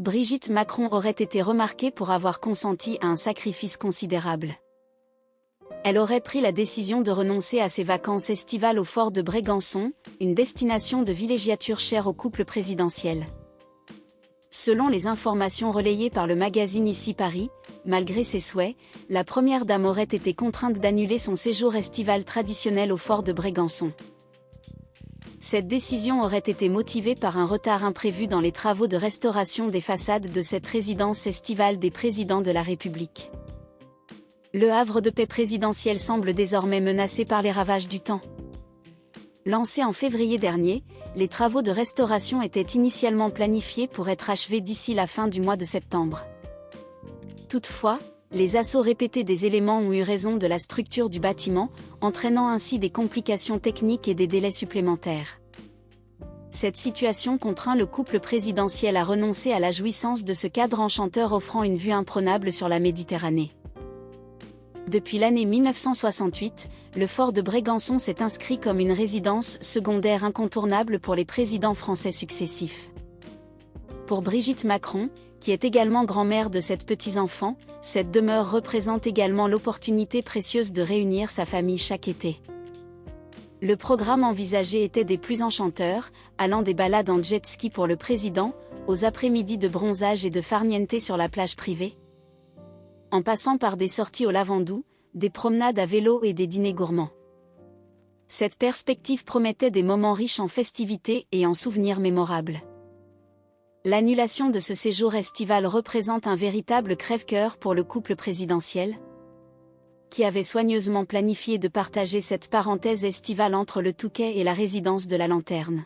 Brigitte Macron aurait été remarquée pour avoir consenti à un sacrifice considérable. Elle aurait pris la décision de renoncer à ses vacances estivales au fort de Brégançon, une destination de villégiature chère au couple présidentiel. Selon les informations relayées par le magazine Ici Paris, malgré ses souhaits, la première dame aurait été contrainte d'annuler son séjour estival traditionnel au fort de Brégançon. Cette décision aurait été motivée par un retard imprévu dans les travaux de restauration des façades de cette résidence estivale des présidents de la République. Le havre de paix présidentiel semble désormais menacé par les ravages du temps. Lancés en février dernier, les travaux de restauration étaient initialement planifiés pour être achevés d'ici la fin du mois de septembre. Toutefois, les assauts répétés des éléments ont eu raison de la structure du bâtiment, entraînant ainsi des complications techniques et des délais supplémentaires. Cette situation contraint le couple présidentiel à renoncer à la jouissance de ce cadre enchanteur offrant une vue imprenable sur la Méditerranée. Depuis l'année 1968, le fort de Brégançon s'est inscrit comme une résidence secondaire incontournable pour les présidents français successifs. Pour Brigitte Macron, qui est également grand-mère de 7 petits-enfants, cette demeure représente également l'opportunité précieuse de réunir sa famille chaque été. Le programme envisagé était des plus enchanteurs, allant des balades en jet-ski pour le président, aux après-midi de bronzage et de farniente sur la plage privée, en passant par des sorties au Lavandou, des promenades à vélo et des dîners gourmands. Cette perspective promettait des moments riches en festivités et en souvenirs mémorables. L'annulation de ce séjour estival représente un véritable crève-cœur pour le couple présidentiel, qui avait soigneusement planifié de partager cette parenthèse estivale entre le Touquet et la résidence de la Lanterne.